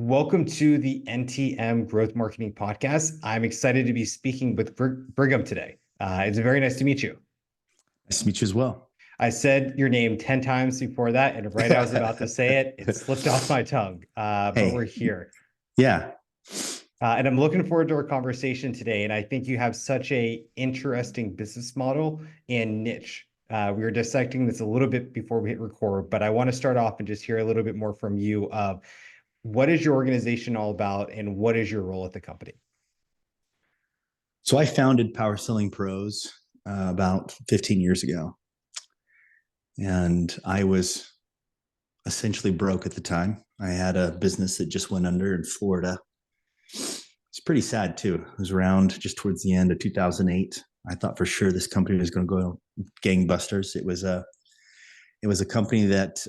Welcome to the NTM Growth Marketing Podcast. I'm excited to be speaking with Brigham today. It's very nice to meet you. Nice to meet you as well. I said your name 10 times before that, and right as I was about to say it, it slipped off my tongue, but we're here. Yeah. And I'm looking forward to our conversation today. And I think you have such a interesting business model and niche. We were dissecting this a little bit before we hit record, but I want to start off and just hear a little bit more from you of what is your organization all about and what is your role at the company? So I founded Power Selling Pros about 15 years ago. And I was essentially broke at the time. I had a business that just went under in Florida. It's pretty sad too. It was around just towards the end of 2008. I thought for sure this company was going to go gangbusters. It was a company that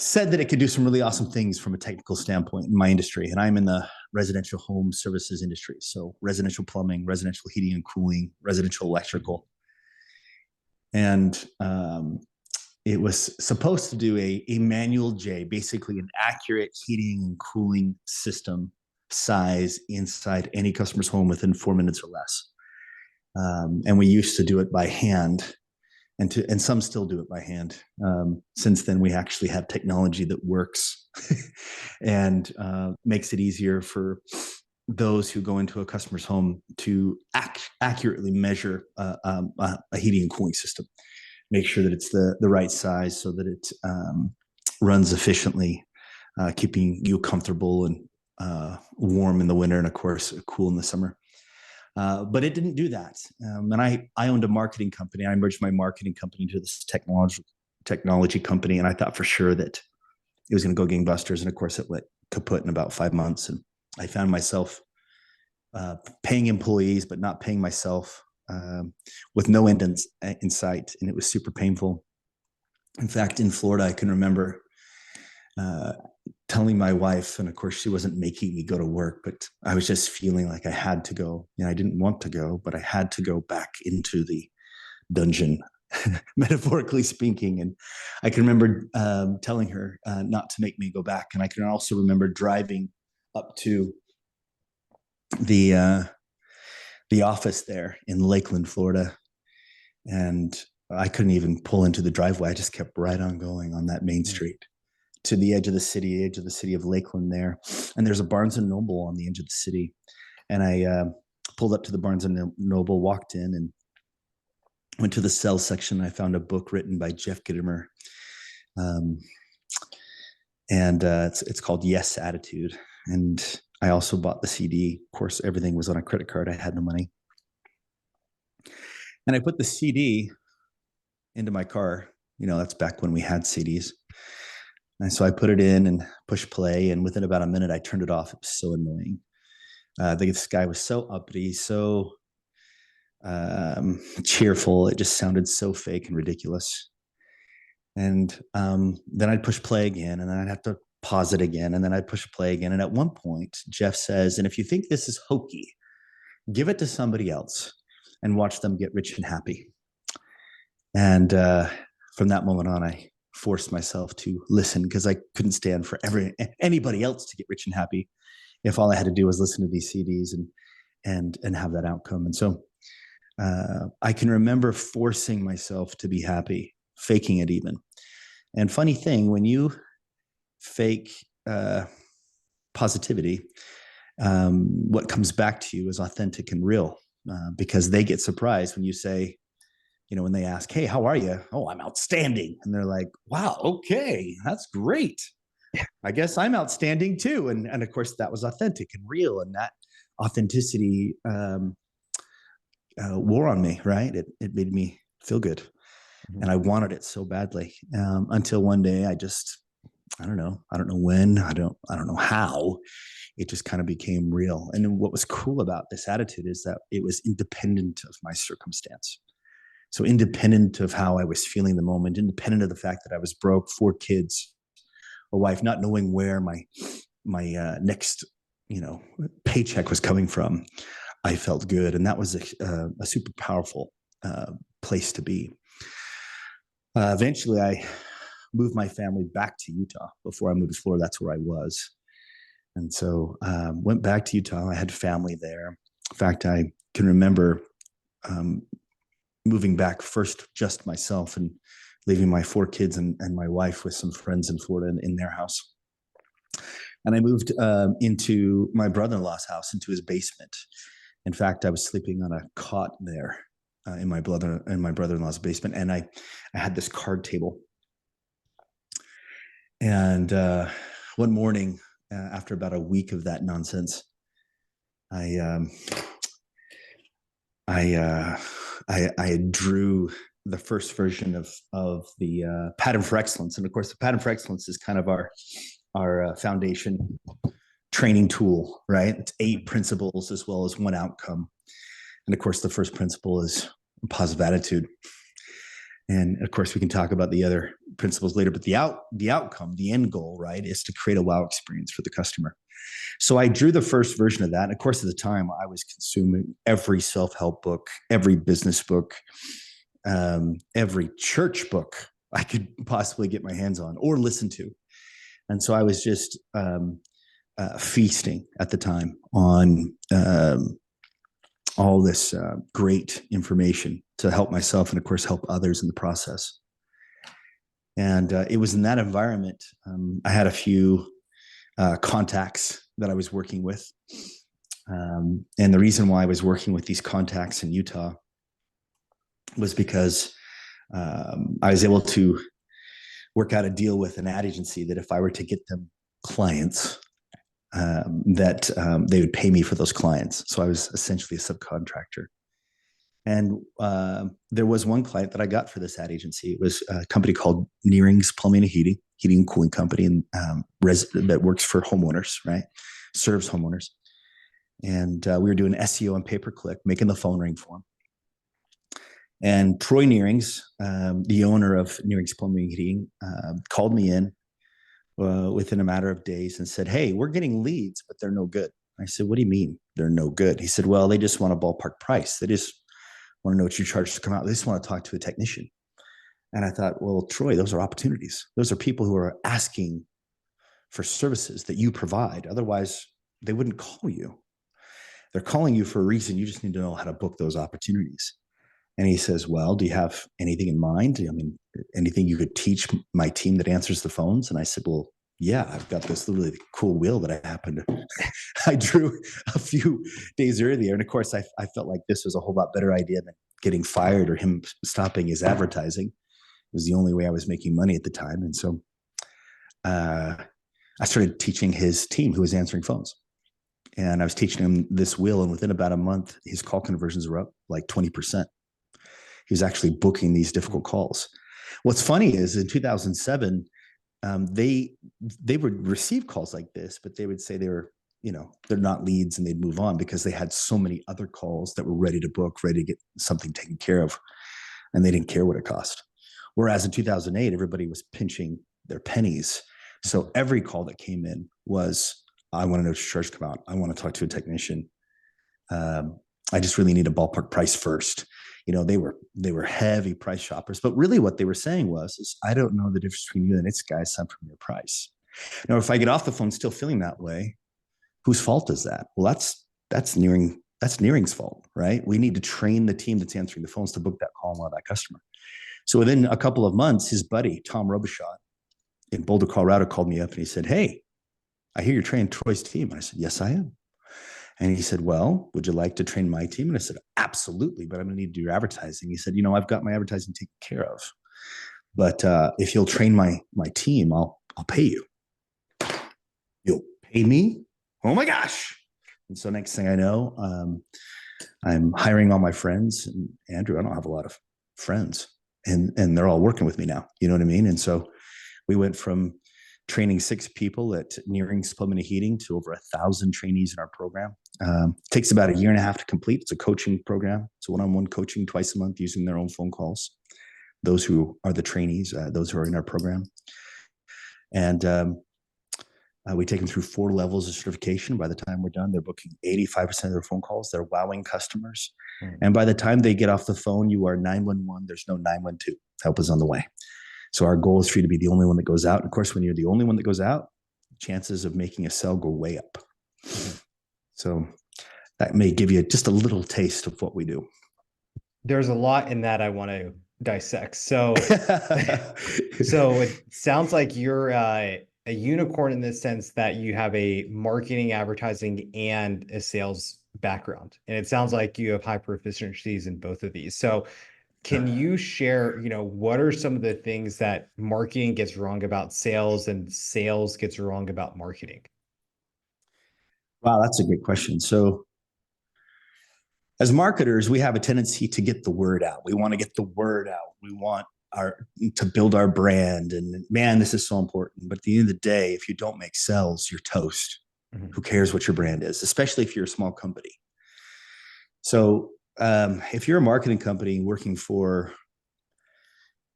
said that it could do some really awesome things from a technical standpoint in my industry. And I'm in the residential home services industry. So residential plumbing, residential heating and cooling, residential electrical. And it was supposed to do a manual J, basically an accurate heating and cooling system size inside any customer's home within 4 minutes or less. And we used to do it by hand. And some still do it by hand. Since then, we actually have technology that works and makes it easier for those who go into a customer's home to accurately measure a heating and cooling system, make sure that it's the right size so that it runs efficiently, keeping you comfortable and warm in the winter and, of course, cool in the summer. But it didn't do that. And I owned a marketing company. I merged my marketing company into this technology company. And I thought for sure that it was going to go gangbusters. And of course, it went kaput in about 5 months. And I found myself paying employees, but not paying myself with no end in sight. And it was super painful. In fact, in Florida, I can remember telling my wife, and of course she wasn't making me go to work, but I was just feeling like I had to go. I didn't want to go, but I had to go back into the dungeon, metaphorically speaking. And I can remember telling her not to make me go back. And I can also remember driving up to the office there in Lakeland, Florida. And I couldn't even pull into the driveway. I just kept right on going on that main street to the edge of the city of Lakeland there. And there's a Barnes and Noble on the edge of the city. And I pulled up to the Barnes and Noble, walked in and went to the sales section. I found a book written by Jeff Gitomer. It's called Yes Attitude. And I also bought the CD. Of course, everything was on a credit card. I had no money. And I put the CD into my car. That's back when we had CDs. And so I put it in and pushed play. And within about a minute, I turned it off. It was so annoying. This guy was so uppity, so cheerful. It just sounded so fake and ridiculous. And then I'd push play again, and then I'd have to pause it again. And then I'd push play again. And at one point, Jeff says, and if you think this is hokey, give it to somebody else and watch them get rich and happy. And from that moment on, I forced myself to listen because I couldn't stand for anybody else to get rich and happy if all I had to do was listen to these CDs and have that outcome. And so I can remember forcing myself to be happy, faking it even. And funny thing, when you fake positivity, what comes back to you is authentic and real because they get surprised when you say, when they ask, hey, how are you? Oh, I'm outstanding. And they're like, wow, okay, that's great. I guess I'm outstanding too. And of course, that was authentic and real. And that authenticity wore on me, right? It made me feel good. Mm-hmm. And I wanted it so badly until one day I don't know when, I don't know how, it just kind of became real. And what was cool about this attitude is that it was independent of my circumstance. So independent of how I was feeling the moment, independent of the fact that I was broke, 4 kids, a wife, not knowing where my next, paycheck was coming from, I felt good. And that was a super powerful place to be. Eventually, I moved my family back to Utah. Before I moved to Florida, that's where I was. And so went back to Utah. I had family there. In fact, I can remember moving back first, just myself, and leaving my 4 kids and my wife with some friends in Florida in their house. And I moved into my brother-in-law's house, into his basement. In fact, I was sleeping on a cot there in my brother-in-law's basement, and I had this card table. And one morning, after about a week of that nonsense, I drew the first version of the pattern for excellence. And of course, the pattern for excellence is kind of our foundation training tool, right? It's 8 principles as well as 1 outcome. And of course, the first principle is positive attitude. And of course, we can talk about the other principles later, but the outcome, the end goal, right, is to create a wow experience for the customer. So I drew the first version of that. And of course, at the time, I was consuming every self-help book, every business book, every church book I could possibly get my hands on or listen to. And so I was just feasting at the time on all this great information to help myself and, of course, help others in the process. And it was in that environment. I had a few contacts that I was working with. And the reason why I was working with these contacts in Utah was because I was able to work out a deal with an ad agency that if I were to get them clients, that they would pay me for those clients. So I was essentially a subcontractor. And there was one client that I got for this ad agency. It was a company called Nearing's Plumbing and Heating and Cooling Company, and that works for homeowners, right? Serves homeowners. And we were doing SEO and pay-per-click, making the phone ring for them. And Troy Nearings, the owner of Nearing's Plumbing and Heating, called me in within a matter of days and said, "Hey, we're getting leads, but they're no good." I said, "What do you mean they're no good?" He said, "Well, they just want a ballpark price. They just want to know what you charge to come out. They just want to talk to a technician." And I thought, well, Troy, those are opportunities. Those are people who are asking for services that you provide. Otherwise, they wouldn't call you. They're calling you for a reason. You just need to know how to book those opportunities. And he says, "Well, do you have anything in mind? I mean, anything you could teach my team that answers the phones?" And I said, "Well, yeah, I've got this really cool wheel that I drew a few days earlier." And of course, I felt like this was a whole lot better idea than getting fired or him stopping his advertising. It was the only way I was making money at the time. And so I started teaching his team who was answering phones. And I was teaching him this wheel. And within about a month, his call conversions were up like 20%. He was actually booking these difficult calls. What's funny is in 2007, they would receive calls like this, but they would say they're not leads, and they'd move on because they had so many other calls that were ready to book, ready to get something taken care of, and they didn't care what it cost. Whereas in 2008, everybody was pinching their pennies. So every call that came in was, "I want to know what your charge come out. I want to talk to a technician. I just really need a ballpark price first." They were heavy price shoppers, but really what they were saying is, "I don't know the difference between you and this guy, aside from your price." Now, if I get off the phone still feeling that way, whose fault is that? Well, that's Nearing's fault, right? We need to train the team that's answering the phones to book that call and allow that customer. So within a couple of months, his buddy, Tom Robichaud in Boulder, Colorado, called me up and he said, "Hey, I hear you're training Troy's team." And I said, "Yes, I am." And he said, "Well, would you like to train my team?" And I said, "Absolutely, but I'm going to need to do your advertising." He said, "I've got my advertising taken care of, but if you'll train my team, I'll pay you." "You'll pay me? Oh my gosh!" And so next thing I know, I'm hiring all my friends. And Andrew, I don't have a lot of friends, and they're all working with me now. You know what I mean? And so we went from training 6 people at Nearing's Plumbing and Heating to over 1,000 trainees in our program. It takes about 1.5 years to complete. It's a coaching program. It's a one-on-one coaching twice a month using their own phone calls. Those who are the trainees, those who are in our program. And we take them through 4 levels of certification. By the time we're done, they're booking 85% of their phone calls. They're wowing customers. And by the time they get off the phone, you are 911. There's no 912. Help is on the way. So our goal is for you to be the only one that goes out. And of course, when you're the only one that goes out, chances of making a sale go way up. Mm-hmm. So that may give you just a little taste of what we do. There's a lot in that I want to dissect. So, so it sounds like you're a unicorn in the sense that you have a marketing, advertising, and a sales background. And it sounds like you have high proficiencies in both of these. So can you share, what are some of the things that marketing gets wrong about sales and sales gets wrong about marketing? Wow, that's a great question. So as marketers, we have a tendency to get the word out. We want to get the word out. We want to build our brand. And man, this is so important. But at the end of the day, if you don't make sales, you're toast. Mm-hmm. Who cares what your brand is, especially if you're a small company. So if you're a marketing company working for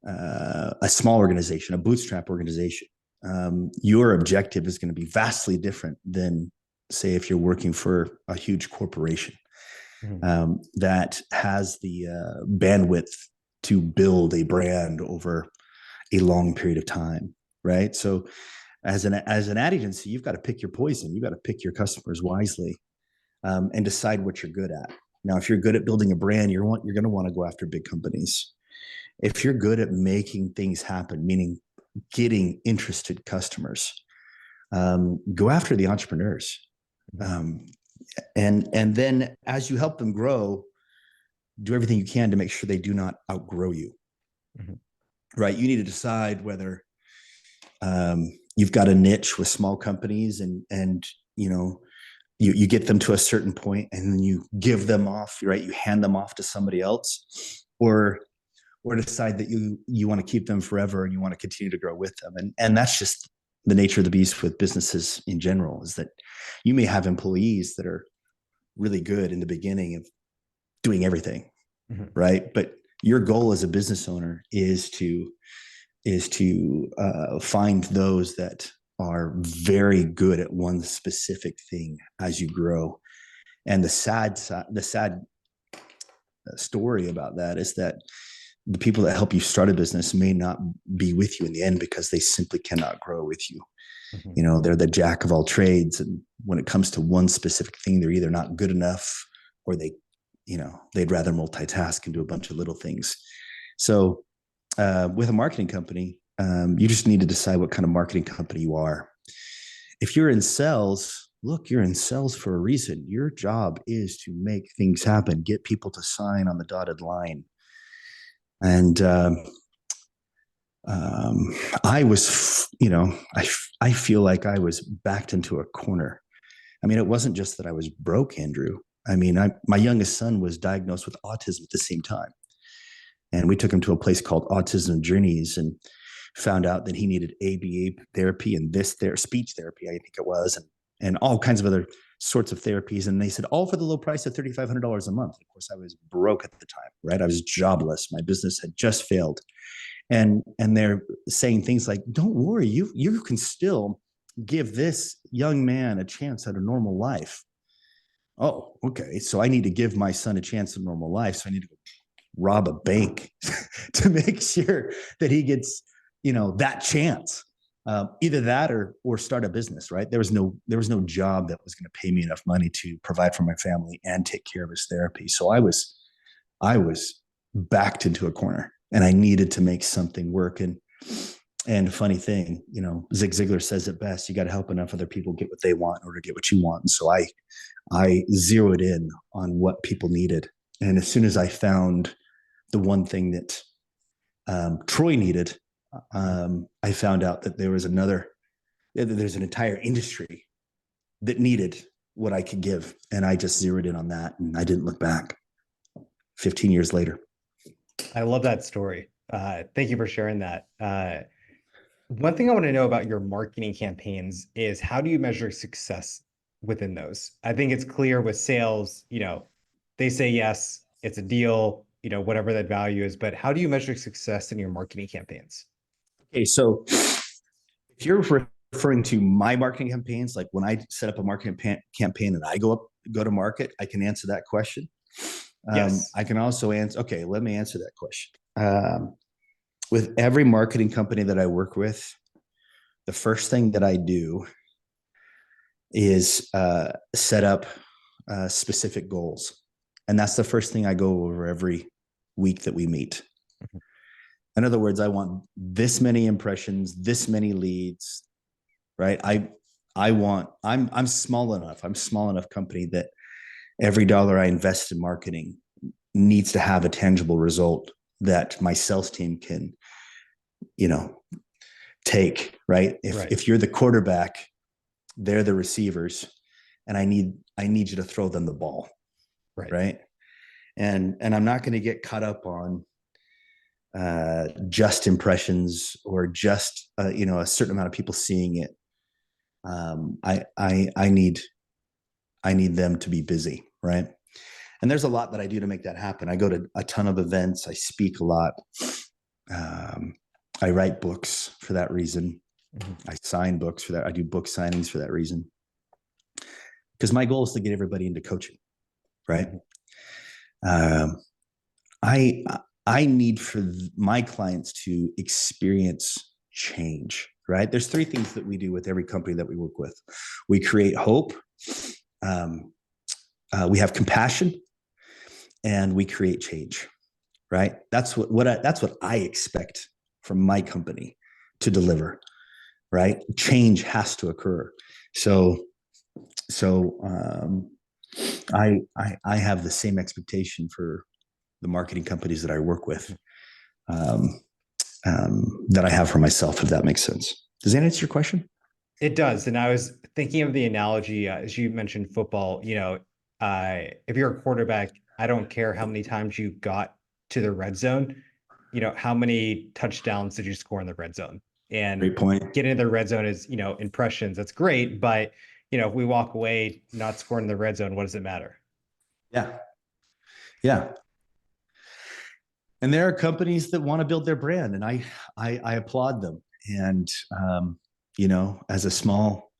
a small organization, a bootstrap organization, your objective is going to be vastly different than, say, if you're working for a huge corporation. Mm-hmm. That has the bandwidth to build a brand over a long period of time, right? So as an ad agency, you've got to pick your poison. You've got to pick your customers wisely and decide what you're good at. Now, if you're good at building a brand, you're going to want to go after big companies. If you're good at making things happen, meaning getting interested customers, go after the entrepreneurs. And then as you help them grow, do everything you can to make sure they do not outgrow you. Mm-hmm. Right? You need to decide whether you've got a niche with small companies and you get them to a certain point and then you give them off, right? You hand them off to somebody else, or decide that you want to keep them forever and you want to continue to grow with them. And that's just the nature of the beast with businesses in general, is that you may have employees that are really good in the beginning of doing everything, mm-hmm. right? But your goal as a business owner is to find those that are very good at one specific thing as you grow. And the sad story about that is that the people that help you start a business may not be with you in the end because they simply cannot grow with you. Mm-hmm. They're the jack of all trades. And when it comes to one specific thing, they're either not good enough or they'd rather multitask and do a bunch of little things. So with a marketing company, you just need to decide what kind of marketing company you are. If you're in sales, look, you're in sales for a reason. Your job is to make things happen, get people to sign on the dotted line. And I was, I feel like I was backed into a corner. I mean, it wasn't just that I was broke, Andrew. I mean, my youngest son was diagnosed with autism at the same time. And we took him to a place called Autism Journeys and found out that he needed ABA therapy and speech therapy, I think it was, and all kinds of other sorts of therapies. And they said, all for the low price of $3,500 a month. Of course, I was broke at the time, right? I was jobless. My business had just failed. And they're saying things like, don't worry, you can still give this young man a chance at a normal life. Oh, okay. So I need to give my son a chance at a normal life. So I need to rob a bank to make sure that he gets, that chance. Either that or start a business, right? There was no job that was going to pay me enough money to provide for my family and take care of his therapy. So I was backed into a corner and I needed to make something work. And funny thing, Zig Ziglar says it best, you got to help enough other people get what they want in order to get what you want. And so I zeroed in on what people needed. And as soon as I found the one thing that Troy needed, I found out that there's an entire industry that needed what I could give. And I just zeroed in on that and I didn't look back 15 years later. I love that story. Thank you for sharing that. One thing I want to know about your marketing campaigns is how do you measure success within those? I think it's clear with sales, they say yes, it's a deal, whatever that value is, but how do you measure success in your marketing campaigns? Okay, so if you're referring to my marketing campaigns, like when I set up a marketing campaign and I go to market, I can answer that question. Yes. I can also answer. Okay, let me answer that question. with every marketing company that I work with, the first thing that I do is set up specific goals. And that's the first thing I go over every week that we meet. In other words, I want this many impressions, this many leads, right? I'm small enough. I'm a small enough company that every dollar I invest in marketing needs to have a tangible result that my sales team can, take, right? If you're the quarterback, they're the receivers, and I need you to throw them the ball. Right. And I'm not going to get caught up on just impressions or just a certain amount of people seeing it. I need them to be busy, right? And there's a lot that I do to make that happen. I go to a ton of events. I speak a lot. I write books for that reason. I sign books for that. I do book signings for that reason. Because my goal is to get everybody into coaching, right? I need for my clients to experience change, right? There's three things that we do with every company that we work with. We create hope, we have compassion, and we create change, right? That's what I expect from my company to deliver, right? Change has to occur. So I have the same expectation for the marketing companies that I work with that I have for myself, if that makes sense. Does that answer your question? It does. And I was thinking of the analogy, as you mentioned football, if you're a quarterback, I don't care how many times you got to the red zone, how many touchdowns did you score in the red zone? And great point. getting to the red zone is, impressions. That's great. But, if we walk away not scoring in the red zone, what does it matter? Yeah. Yeah. And there are companies that want to build their brand, and I applaud them. And, as a small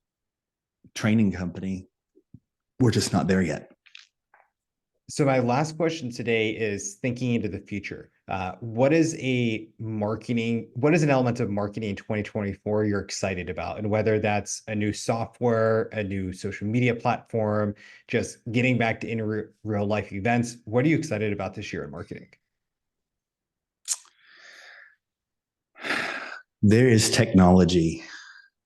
training company, we're just not there yet. So my last question today is thinking into the future. What is an element of marketing in 2024 you're excited about? And whether that's a new software, a new social media platform, just getting back to in real life events, what are you excited about this year in marketing? There is technology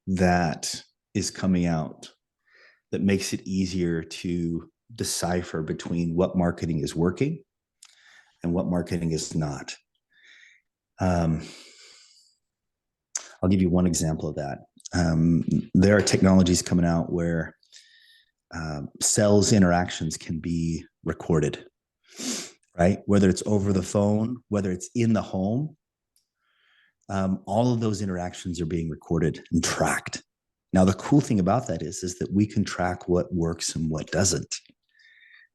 that is coming out that makes it easier to decipher between what marketing is working and what marketing is not. I'll give you one example of that. There are technologies coming out where sales interactions can be recorded, right? Whether it's over the phone, whether it's in the home, all of those interactions are being recorded and tracked. Now, the cool thing about that is that we can track what works and what doesn't.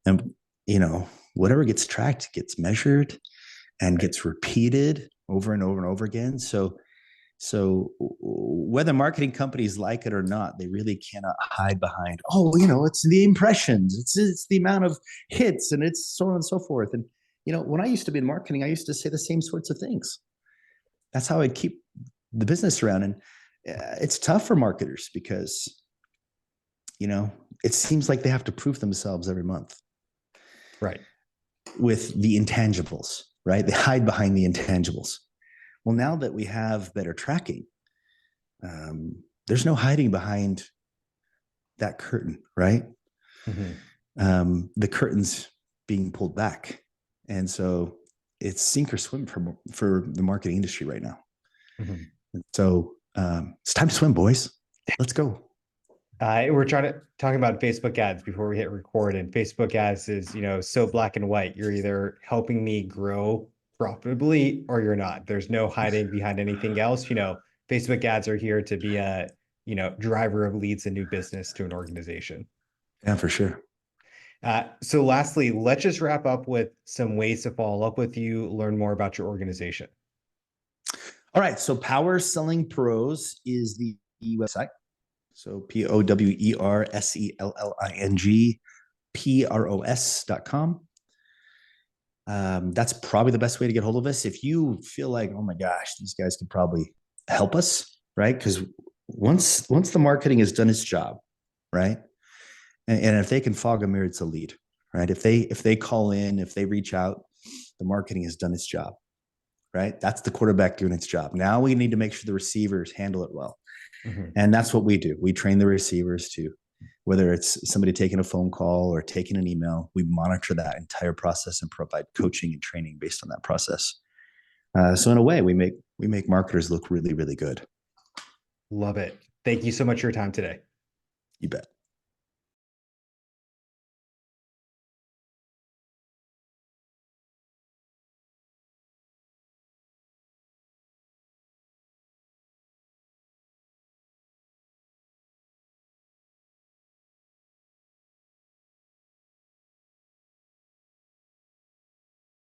And, whatever gets tracked gets measured and gets repeated over and over and over again. So whether marketing companies like it or not, they really cannot hide behind, it's the impressions, it's the amount of hits, and it's so on and so forth. And, when I used to be in marketing, I used to say the same sorts of things. That's how I'd keep the business around. And it's tough for marketers because, it seems like they have to prove themselves every month. Right. With the intangibles, right? They hide behind the intangibles. Well, now that we have better tracking, there's no hiding behind that curtain, right? Mm-hmm. The curtain's being pulled back. And so it's sink or swim for the marketing industry right now. Mm-hmm. So it's time to swim, boys. Let's go. We're talking about Facebook ads before we hit record, and Facebook ads is, so black and white. You're either helping me grow profitably or you're not. There's no hiding behind anything else. Facebook ads are here to be a, driver of leads and new business to an organization. Yeah, for sure. So lastly, let's just wrap up with some ways to follow up with you, learn more about your organization. All right. So Power Selling Pros is the website. So POWERSELLING PROS.com. That's probably the best way to get hold of us. If you feel like, oh my gosh, these guys could probably help us, right? Because once the marketing has done its job, right? And if they can fog a mirror, it's a lead, right? If they call in, if they reach out, the marketing has done its job, right? That's the quarterback doing its job. Now we need to make sure the receivers handle it well. Mhm. And that's what we do. We train the receivers to, whether it's somebody taking a phone call or taking an email, we monitor that entire process and provide coaching and training based on that process. So in a way, we make marketers look really, really good. Love it. Thank you so much for your time today. You bet.